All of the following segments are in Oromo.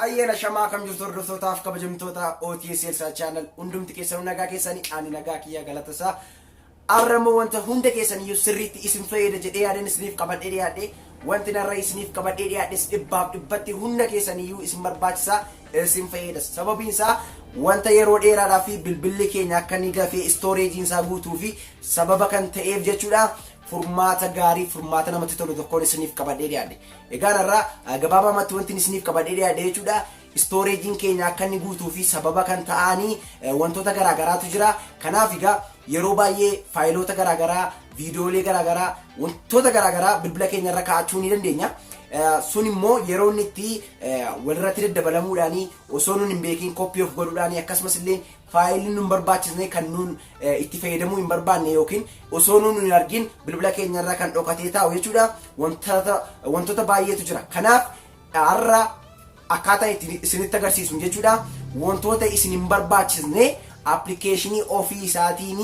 Ayyana shamaa kam jirtu hordoftotaaf kabajamtoota OTS Elsa channel hundumti keessan nagaa keessanii ani nagaa kiyya galatasaa arramoo wanta hunda keessanii sirriitti isin fayyada jedhee yaadeen isiniif qabadhee dhiyaadhe wanti narra isiniif qabadhee dhiyaadhe dhibbaaf dhibbatti hunda keessanii isin barbaachisaa isin fayyada sababiin isaa wanta yeroo dheeraadhaaf bilbilli keenya akka ni gafee storage isaa guutuu fi sababa kan ta'eef jechuudha formaata gaarii formaata namatti tolu tokkoon isiniif qabadhee dhiyaadhe egaa narra gabaabamatti wanti isiniif qabadhee dhiyaadhe jechuudha storage keenya akka ni guutuu fi sababa kan ta'anii wantoota garaagaraatu jira kanaaf egaa yeroo baay'ee faayilota garaagaraa viidiyoolee garaagaraa wantoota garaagaraa bilbila keenya irra kaa'achuu ni dandeenya sun immoo yeroo inni itti walirratti daddabalamuudhaanii osoo nun hin beekin copy of godhuudhaanii akkasumas illee faayilii nun barbaachisne kan nun itti fayyadamuu hin barbaanne yookiin osoo nun hin argin bilbila keenya irra kan dhokatee taa'u jechuudha wantoota baay'eetu jira kanaaf har'a akkaataa isinitti agarsiisu jechuudha wantoota isin hin barbaachisne applicationii ofii isaatiin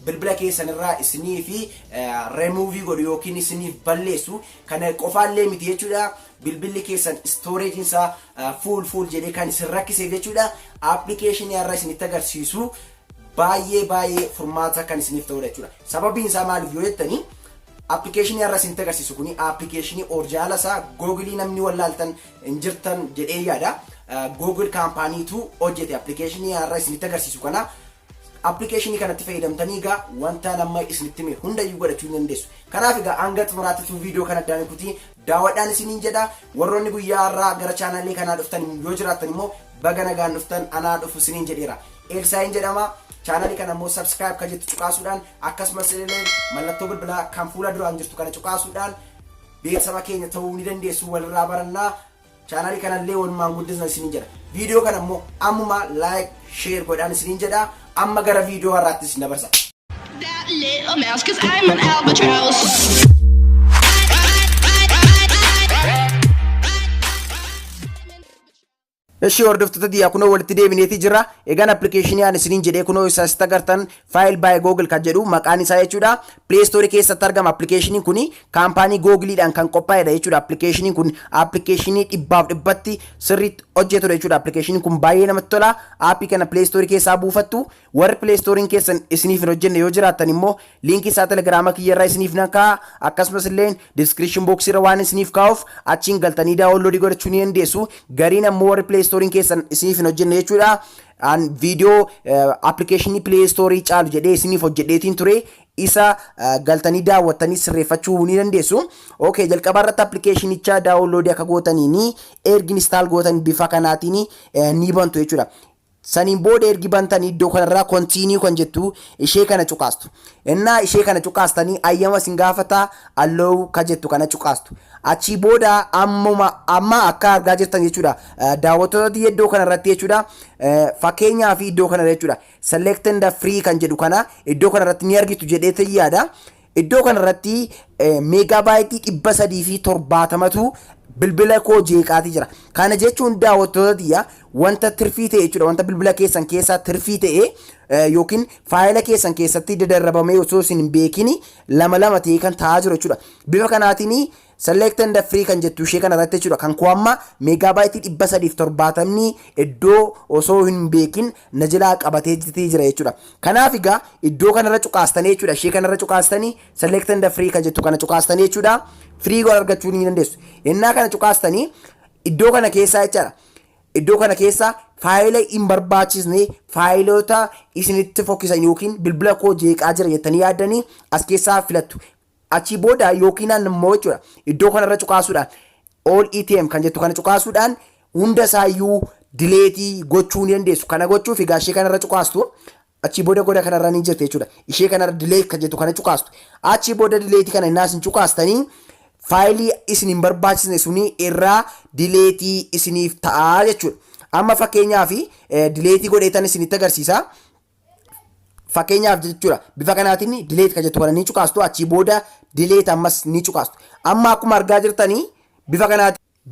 bilbila keessan irraa isinii fi remove godhu yookiin isiniif balleessu kana qofaallee miti jechuudha bilbilli keessan storage isaa full jedhee kan isin rakkisee jechuudha applicationii irraa isinitti agarsiisu baay'ee formaata kan isiniif ta'u jechuudha sababiin isaa maaliif yoo jettanii applicationii irraa isinitti agarsiisu kuni applicationii original isaa Google namni wallaaltan injirtan jedhee yaada Google kampaaniitu hojjete applicationii irraa isinitti agarsiisu kana applicationii kanatti fayyadamtanii egaa wanta nama isinitti hime hundayyuu godhachuu ni dandeessu kanaaf egaa hanga xumuraatti viidiyoo kana addaan kutii daawwadhaan isiniin jedha warroonni guyyaa irraa gara chaanalii kanaa dhuftan yoo jiraattan immoo baga nagaan dhuftan anaa dhufu isiniin jedheera Elsaayin jedhama chaanalii kana immoo subscribe kan jettu cuqaasuudhaan akkasumas illee mallattoo bilbilaa kan fuula duraan jirtu kana cuqaasuudhaan beeksama keenya ta'uu ni dandeessu walirraa barannaa chaanalii kanallee walumaan guddisna isiniin jedha viidiyoo kana immoo ammuma like share godhaan isiniin jedha amma gara viidiyoo har'aatti isin dabarsa. That little mouse, 'cause I'm an albatross. Eshi hordoftoota diyaa kunoo walitti deebineeti jira egaan applicationii aan isiniin jedhee kunoo isa sitti agartan file by Google kan jedhu maqaan isaa jechuudha Play Store keessatti argama applicationii kuni kaampaanii Googleedhaan kan qophaa'edha jechuudha applicationii kun applicationii dhibbaaf dhibbatti sirriitti hojjetudha jechuudha applicationii kun baay'ee namatti tola aappii kana Play Store keessaa buufattu warri Play Store keessan isiniif hin hojjenne yoo jiraattan immoo linkii isaa Telegram kiyya irraa isiniif nan kaa'a akkasumas illee description box irra waan isiniif kaa'uuf achiin galtanii download godhachuu ni dandeessu gariin ammoo warri Play Store keessan isiniif hin hojjenne jechuudha an video application Play Store caalu jedhee isiniif hojjedheetiin ture isa galtanii daawwattanii sirreeffachuu ni dandeessu okay jalqaba irratti applicationicha download akka gootanii ergi install gootan bifa kanaatiin ni bantu jechuudha saniin booda ergi bantanii iddoo kanarraa continue kan jettu ishee kana cuqaastu innaa ishee kana cuqaastanii ayyama sin gaafata allow ka jettu kana cuqaastu achi booda amma akka argaa jirtan jechuudha daawwattoota iddoo kanarratti jechuudha fakkeenyaa fi iddoo kanarra jechuudha select and free kan jedhu kana iddoo kanarratti ni argitu jedhee yaada iddoo kanarratti meegaabaaytii 370tu bilbila koo jeeqaati jira kana jechuun daawwattoota diyaa wanta tirfii ta'e jechuudha wanta bilbila keessan keessaa tirfii ta'e yookiin faayila keessan keessatti dadarrabamee osoo isin hin beekin lama ta'e kan ta'aa jiru jechuudha bifa kanaatiin select and free kan jettu ishee kana irratti jechuudha kan koo amma meegaabaaytii 370 iddoo osoo hin beekin na jalaa qabatee jira jechuudha kanaaf egaa iddoo kanarra cuqaastanii jechuudha ishee kanarra cuqaastanii select and free kan jettu kana cuqaastanii jechuudha free gola argachuu ni dandeessu innaa kana cuqaastanii iddoo kana keessaa jechuudha iddoo kana keessa faayila hin barbaachisne faayilota isinitti fokkisan yookiin bilbila koo jeeqaa jira jettanii yaaddanii as keessaa filattu achi booda yookiin ammoo jechuudha iddoo kanarra cuqaasuudhaan all ATM kan jettu kana cuqaasuudhaan hunda isaayyuu delete gochuu ni dandeessu kana gochuuf egaa ishee kanarra cuqaastu achi booda goda kanarra ni jirti jechuudha ishee kanarra delete kan jettu kana cuqaastu achi booda delete kana innaas hin cuqaastanii faayilii isin hin barbaachisne suni irraa delete isiniif ta'aa jechuudha amma fakkeenyaaf delete godheetan isinitti agarsiisa fakkeenyaaf jechuudha bifa kanaatiin delete kan jettu kana ni cuqaastu achi booda delete ammas ni cuqaastu amma akkuma argaa jirtanii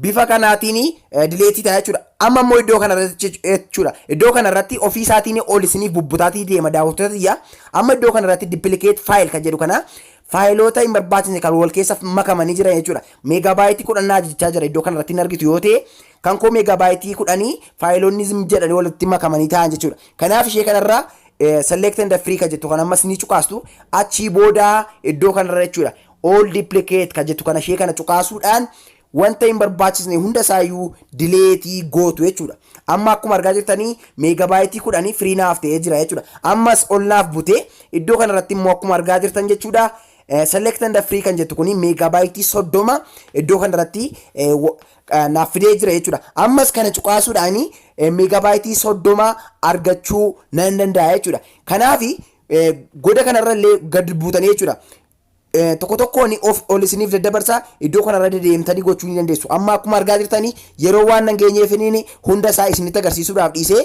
bifa kanaatiin delete ta'a jechuudha amma immoo iddoo kanarratti jechuudha. Iddoo kanarratti ofii isaatiin ol isiniif bubbutaatii deema daawwattoota xiyyaa. Amma iddoo kanarratti duplicate file kan jedhu kana faayiloota hin barbaachisne kan wal keessa makamanii jiran jechuudha. Meegabaayitii 10 jechaa jira iddoo kanarratti hin argitu yoo ta'e kan koo meegabaayitii 10 faayiloonni jedhanii walitti makamanii ta'an jechuudha. Kanaaf ishee kanarraa select and free kan jettu kan ammas ni cuqaastu achii booda iddoo kanarra jechuudha. All duplicate kan jettu kana ishee kana cuqaasuudhaan wanta hin barbaachisne hunda isaayyuu dileetii gootu jechuudha. Amma akkuma argaa jirtanii meegabaayitii 10 free naaf ta'ee jira jechuudha. Ammas ol naaf butee iddoo kanarratti immoo akkuma argaa jirtan jechuudha. Select and free kan jettu kuni meegabaayitii 30 iddoo kanarratti naaf fidee jira jechuudha. Ammas kana cuqaasuudhaan meegabaayitii 30 argachuu nan danda'a jechuudha. Kanaaf goda kanarra illee gad buutanii jechuudha. Tokko tokkoon ol isiniif daddabarsaa iddoo kanarra deemtanii gochuu ni dandeessu. Amma akkuma argaa jirtanii yeroo waan nan geenyeefiniin hunda isaa isinitti agarsiisuudhaaf dhiisee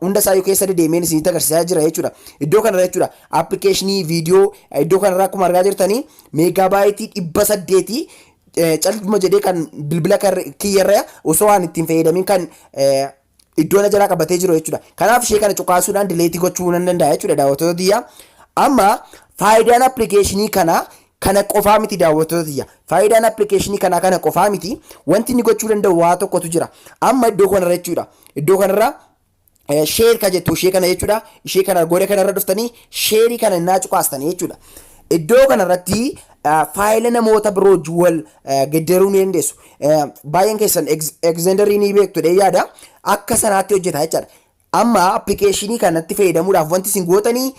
hunda isaa yoo keessa deemeen isinitti agarsiisaa jira jechuudha. Iddoo kanarra jechuudha appilikeeshinii viidiyoo iddoo kanarra akkuma argaa jirtanii meegabaayitii 800 calquma jedhee kan bilbila kiyyarra osoo waan ittiin fayyadamin kan iddoo na jalaa qabatee jiru jechuudha. Kanaaf ishee kana cuqaasuudhaan dileetii gochuu nan danda'a jechuudha daawwattoota xiyyaa. Amma faayidaan appilikeeshinii kana qofaa miti daawwattoota xiyyaa. Faayidaan appilikeeshinii kana qofaa miti. Wanti inni gochuu danda'u waa tokkotu jira. Amma iddoo kanarra jechuudha. Iddoo kanarra share ka jettu ishee kana jechuudha. Ishee kana goda kanarra dhuftanii share kana naa cuqaastanii jechuudha. Iddoo kanarratti faayila namoota biroo wal geddaruu ni dandeessu. Baay'een keessan exzenderii ni beektu yaada akka sanaatti hojjeta jechuudha. Amma appilikeeshinii kanatti fayyadamuudhaaf wanti isin gootanii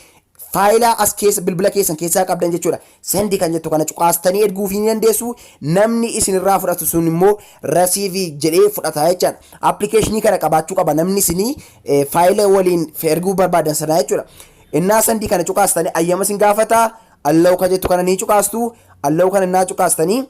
faayila as keessa bilbila keessan keessaa qabdan jechuudha. Sendi kan jettu kana cuqaastanii erguu ni dandeessu. Namni isinirraa fudhatu sun immoo receive jedhee fudhata jechuudha. Appilikeeshinii kana qabaachuu qaba namni isinii faayila waliin erguu barbaadan sana jechuudha. Innaa sendi kana cuqaastanii ayyama isin gaafata. Allow kan jettu kana ni cuqaastu. Allow kana innaa cuqaastanii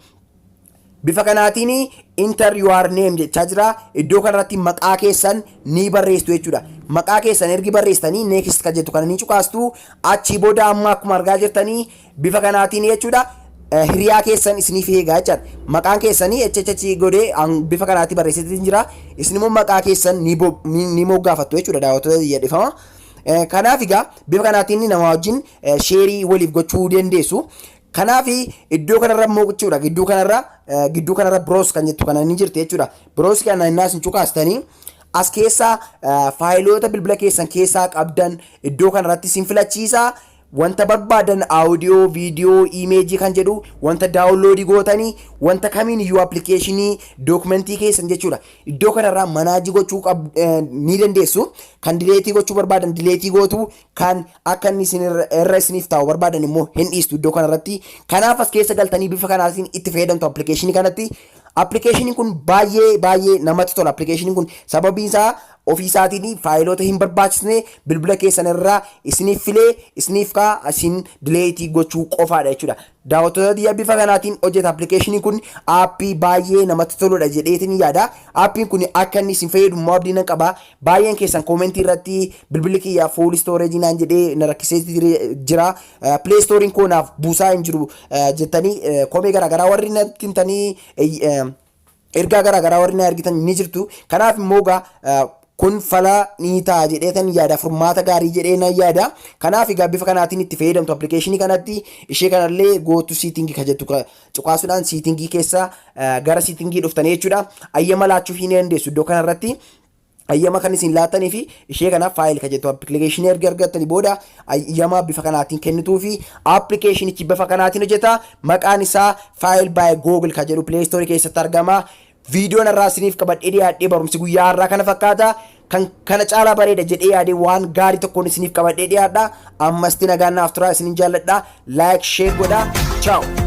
bifa kanaatiin enter your name jechaa jira. Iddoo kanarratti maqaa keessan ni barreessitu jechuudha. Maqaa keessan ergi barreessitanii next kan jettu kana ni cuqaastu. Achii booda amma akkuma argaa jirtanii bifa kanaatiin jechuudha. Hiriyaa keessan isiniif eegaa jechuudha. Maqaan keessanii HHH godhee bifa kanaatiin barreessitee jira. Isin immoo maqaa keessan ni moggaafattu jechuudha daawwattoota jedhifama. Kanaaf egaa bifa kanaatiin nama wajjin sheerii waliif gochuu dandeessu. Kanaaf iddoo kanarra immoo jechuudha gidduu kanarra browse kan jettu kana ni jirti jechuudha. Browse kana innaas cuqaastanii as keessa faayiloota bilbila keessan keessaa qabdan iddoo kanarratti isin filachiisa. Wanta barbaadan audio, video, image kan jedhu wanta download gootanii wanta kamiin iyyuu appilikeeshinii dokumentii keessan jechuudha. Iddoo kanarraa manaaji gochuu ni dandeessu. Kan dileetii gochuu barbaadan dileetii gootu kan akka inni irra isiniif taa'u barbaadan immoo hin dhiistu iddoo kanarratti. Kanaaf as keessa galtanii bifa kanaatiin itti fayyadamtu appilikeeshinii kanatti. Appilikeeshiniin kun baay'ee namatti tola. Appilikeeshiniin kun sababiin isaa ofii isaatiin faayiloota hin barbaachisne bilbila keessan irraa isiniif filee isiniif isin dileetii gochuu qofaadha jechuudha. Daawwattoota xiyyaa bifa kanaatiin hojjeta. Appilikeeshiniin kun aappii baay'ee namatti toludha jedheetiin yaada. Aappiin kun akka inni isin fayyadu immoo abdii nan qaba. Baay'een keessan koomentii irratti bilbilli kiyyaa fuul stooreejii naan jedhee na rakkisee jira. Play stooriin koo naaf buusaa hin jiru jettanii koomee garaagaraa warri natti himtanii ergaa garaagaraa warri na ergitan ni jirtu. Kanaaf immoo kun fala ni ta'a jedheetan yaada furmaata gaarii jedhee nan yaada. Kanaaf egaa bifa kanaatiin itti fayyadamtu appilikeeshinii kanatti. Ishee kanallee gootu siitingii kan jettu cuqaasuudhaan siitingii keessa gara siitingii dhuftanii jechuudha. Ayyama laachuuf ni dandeessu iddoo kanarratti. Ayyama kan isin laattanii fi ishee kanaaf faayil kan jettu appilikeeshinii erga argattanii booda ayyama bifa kanaatiin kennituu fi appilikeeshinichi bifa kanaatiin hojjeta. Maqaan isaa faayil by Google kan jedhu Play Store keessatti argama. Viidiyoon irraa isiniif qabadhee dhiyaadhee barumsi guyyaa har'aa kana fakkaata. Kan kana caalaa bareeda jedhee yaadee waan gaarii tokkoon isiniif qabadhee dhiyaadha. Ammas nagaan naaf turaa isinin jaalladha. Like, share godhaa. Ciao.